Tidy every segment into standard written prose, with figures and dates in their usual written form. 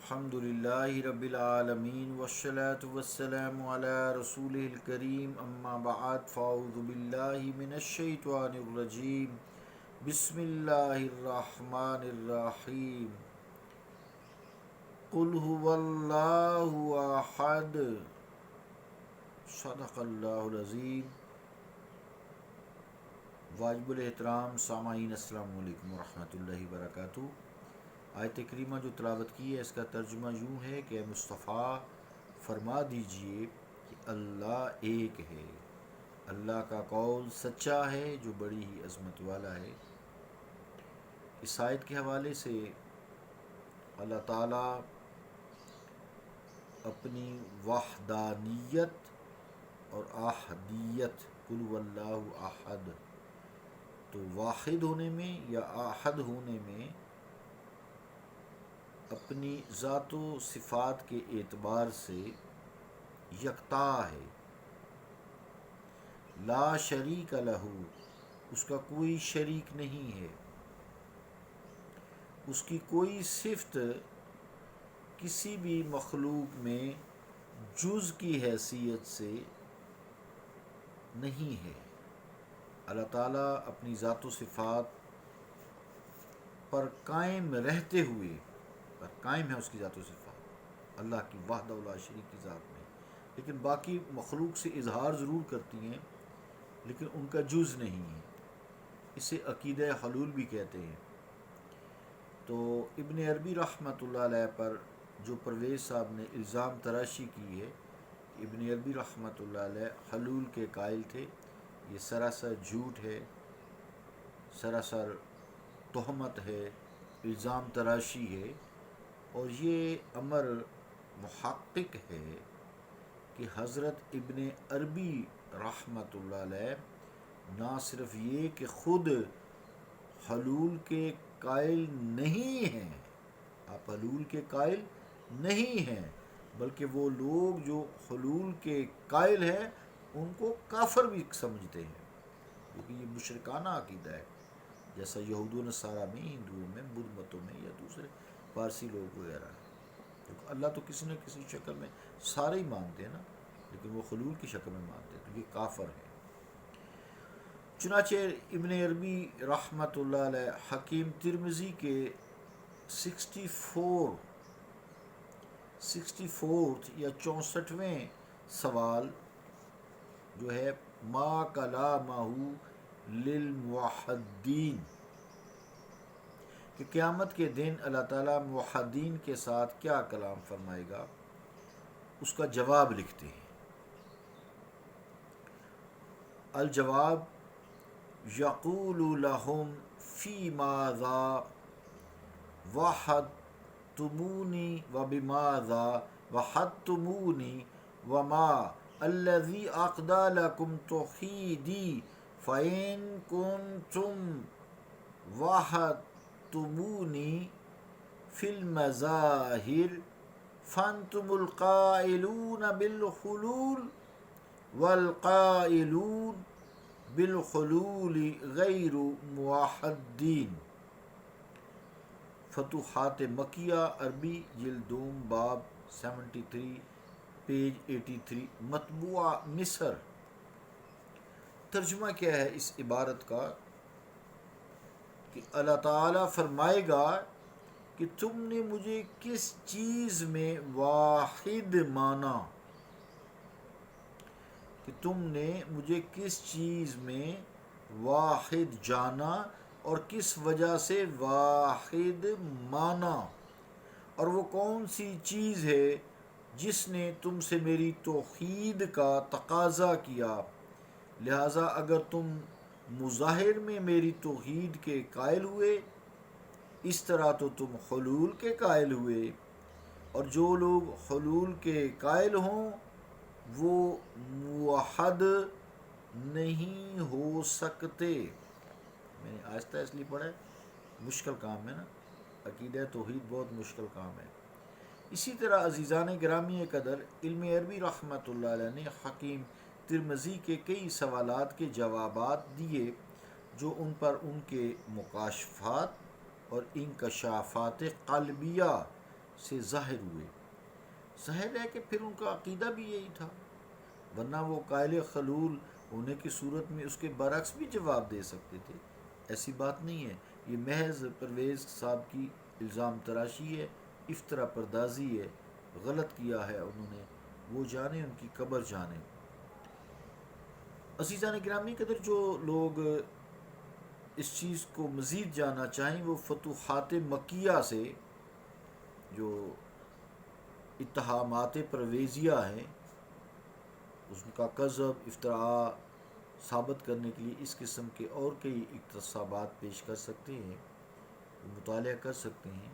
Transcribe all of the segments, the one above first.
الحمد للہ رب العالمین والصلاة والسلام علی رسولہ الکریم اما بعد فاعوذ باللہ من الشیطان الرجیم بسم اللہ الرحمن الرحیم قل هو اللہ احد صدق اللہ العظیم۔ واجب الاحترام سامعین، السلام علیکم ورحمۃ اللہ وبرکاتہ۔ آیت کریمہ جو تلاوت کی ہے اس کا ترجمہ یوں ہے کہ اے مصطفیٰ فرما دیجئے کہ اللہ ایک ہے، اللہ کا قول سچا ہے جو بڑی ہی عظمت والا ہے۔ اس آیت کے حوالے سے اللہ تعالیٰ اپنی وحدانیت اور احدیت، قل هو اللہ احد، تو واحد ہونے میں یا احد ہونے میں اپنی ذات و صفات کے اعتبار سے یکتا ہے، لا شریک لہ، اس کا کوئی شریک نہیں ہے، اس کی کوئی صفت کسی بھی مخلوق میں جز کی حیثیت سے نہیں ہے۔ اللہ تعالیٰ اپنی ذات و صفات پر قائم رہتے ہوئے، قائم ہے اس کی ذات و صفات اللہ کی وحدہ لا شریک کی ذات میں، لیکن باقی مخلوق سے اظہار ضرور کرتی ہیں لیکن ان کا جز نہیں ہے۔ اسے عقیدہ حلول بھی کہتے ہیں۔ تو ابن عربی رحمۃ اللہ علیہ پر جو پرویز صاحب نے الزام تراشی کی ہے، ابن عربی رحمۃ اللہ علیہ حلول کے قائل تھے، یہ سراسر جھوٹ ہے، سراسر تہمت ہے، الزام تراشی ہے، اور یہ امر محقق ہے کہ حضرت ابن عربی رحمۃ اللہ علیہ نہ صرف یہ کہ خود حلول کے قائل نہیں ہیں، آپ حلول کے قائل نہیں ہیں، بلکہ وہ لوگ جو حلول کے قائل ہیں ان کو کافر بھی سمجھتے ہیں، کیونکہ یہ مشرکانہ عقیدہ ہے، جیسا یہود و نصارہ میں، ہندوؤں میں، بدھ متوں میں یا دوسرے پارسی لوگ وغیرہ ہیں۔ کیونکہ اللہ تو کسی نہ کسی شکل میں سارے ہی مانتے ہیں نا، لیکن وہ حلول کی شکل میں مانتے ہیں، تو یہ کافر ہے۔ چنانچہ ابن عربی رحمۃ اللہ علیہ حکیم ترمذی کے 64 یا 64ویں سوال جو ہے ما کلامہ للموحدین، کہ قیامت کے دن اللہ تعالیٰ موحدین کے ساتھ کیا کلام فرمائے گا، اس کا جواب لکھتے ہیں۔ الجواب یقول لہم فی ماذا وحدتمونی وبماذا وحدتمونی وما الذی اقضی لکم توحیدی فإن کنتم وحدتمونی فی المظاہر فانتم القائلون بالحلول والقائلون بالحلول غیر موحدین۔ فتوحات مکیہ عربی جلد دوم باب 73 پیج 83 مطبوعہ مصر۔ ترجمہ کیا ہے اس عبارت کا کہ اللہ تعالیٰ فرمائے گا کہ تم نے مجھے کس چیز میں واحد مانا، کہ تم نے مجھے کس چیز میں واحد جانا اور کس وجہ سے واحد مانا، اور وہ کون سی چیز ہے جس نے تم سے میری توحید کا تقاضا کیا، لہٰذا اگر تم مظاہر میں میری توحید کے قائل ہوئے اس طرح تو تم حلول کے قائل ہوئے، اور جو لوگ حلول کے قائل ہوں وہ موحد نہیں ہو سکتے۔ میں نے آہستہ اس لیے پڑھا ہے، مشکل کام ہے نا، عقیدہ توحید بہت مشکل کام ہے۔ اسی طرح عزیزان گرامی قدر، علم عربی رحمۃ اللہ علیہ نے حکیم ترمذی کے کئی سوالات کے جوابات دیے جو ان پر ان کے مکاشفات اور انکشافات قلبیہ سے ظاہر ہوئے۔ ظاہر ہے کہ پھر ان کا عقیدہ بھی یہی تھا، ورنہ وہ قائل خلول ہونے کی صورت میں اس کے برعکس بھی جواب دے سکتے تھے۔ ایسی بات نہیں ہے، یہ محض پرویز صاحب کی الزام تراشی ہے، افطرا پردازی ہے، غلط کیا ہے انہوں نے، وہ جانے ان کی قبر جانے۔ عزیزان گرامی قدر، جو لوگ اس چیز کو مزید جاننا چاہیں وہ فتوحات مکیہ سے جو اتہامات پرویزیہ ہیں اس کا کذب افتراء ثابت کرنے کے لیے اس قسم کے اور کئی اقتصابات پیش کر سکتے ہیں، مطالعہ کر سکتے ہیں۔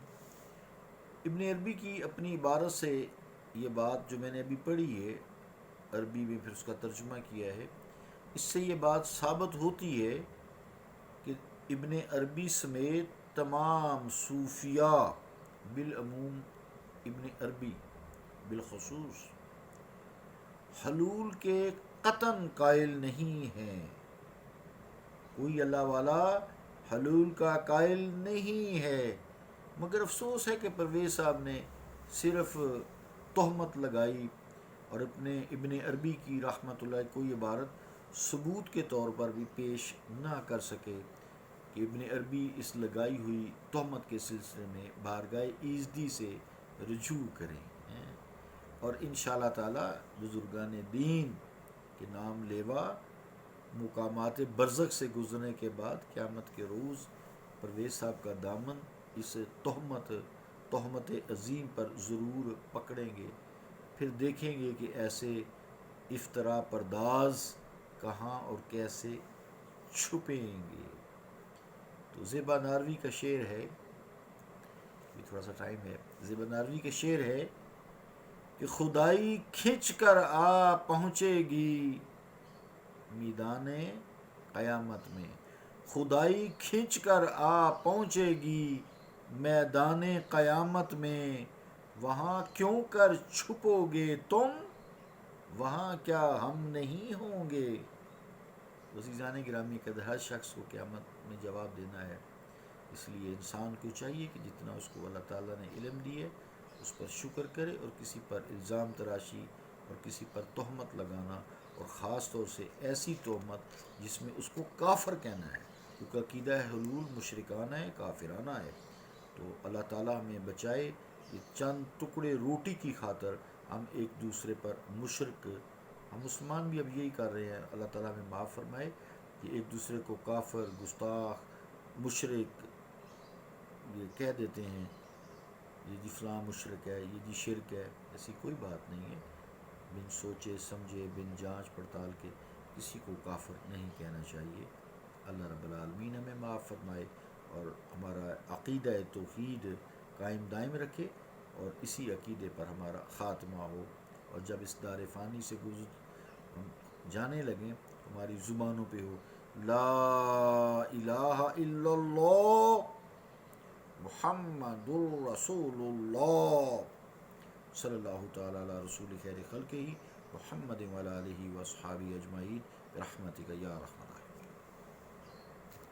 ابن عربی کی اپنی عبارت سے یہ بات جو میں نے ابھی پڑھی ہے، عربی میں پھر اس کا ترجمہ کیا ہے، اس سے یہ بات ثابت ہوتی ہے کہ ابن عربی سمیت تمام صوفیاء بالعموم، ابن عربی بالخصوص، حلول کے قطعاً قائل نہیں ہیں۔ کوئی اللہ والا حلول کا قائل نہیں ہے، مگر افسوس ہے کہ پرویز صاحب نے صرف تہمت لگائی اور اپنے ابن عربی کی رحمۃ اللہ کوئی عبارت ثبوت کے طور پر بھی پیش نہ کر سکے کہ ابن عربی اس لگائی ہوئی تہمت کے سلسلے میں بارگاہ ایزدی سے رجوع کریں، اور انشاءاللہ تعالی بزرگان دین کے نام لیوا مقامات برزخ سے گزرنے کے بعد قیامت کے روز پرویز صاحب کا دامن اس تہمت عظیم پر ضرور پکڑیں گے، پھر دیکھیں گے کہ ایسے افطرا پرداز کہاں اور کیسے چھپیں گے۔ تو زیبا ناروی کا شعر ہے، یہ تھوڑا سا ٹائم ہے، زیبا ناروی کا شعر ہے کہ خدائی کھنچ کر آ پہنچے گی میدان قیامت میں، خدائی کھنچ کر آ پہنچے گی میدان قیامت میں، وہاں کیوں کر چھپو گے تم، وہاں کیا ہم نہیں ہوں گے۔ عزیزان گرامی قدر، ہر شخص کو قیامت میں جواب دینا ہے، اس لیے انسان کو چاہیے کہ جتنا اس کو اللہ تعالیٰ نے علم دی ہے اس پر شکر کرے، اور کسی پر الزام تراشی اور کسی پر تہمت لگانا، اور خاص طور سے ایسی تہمت جس میں اس کو کافر کہنا ہے، کیونکہ عقیدہ حلول مشرکانہ ہے، کافرانہ ہے، تو اللہ تعالیٰ ہمیں بچائے کہ چند ٹکڑے روٹی کی خاطر ہم ایک دوسرے پر مشرک، ہم مسلمان بھی اب یہی کر رہے ہیں، اللہ تعالیٰ ہمیں معاف فرمائے کہ ایک دوسرے کو کافر، گستاخ، مشرک یہ کہہ دیتے ہیں، یہ جی فلاں مشرک ہے، یہ جی شرک ہے۔ ایسی کوئی بات نہیں ہے، بن سوچے سمجھے، بن جانچ پڑتال کے کسی کو کافر نہیں کہنا چاہیے۔ اللہ رب العالمین ہمیں معاف فرمائے اور ہمارا عقیدہ توحید قائم دائم رکھے، اور اسی عقیدے پر ہمارا خاتمہ ہو، اور جب اس دار فانی سے ہم جانے لگیں ہماری زبانوں پہ ہو لا الہ الا اللہ محمد الرسول اللہ صلی اللہ تعالی علی رسول خیر خلقہ محمد وعلی آلہ واصحابہ اجمعین برحمتک یا رحمت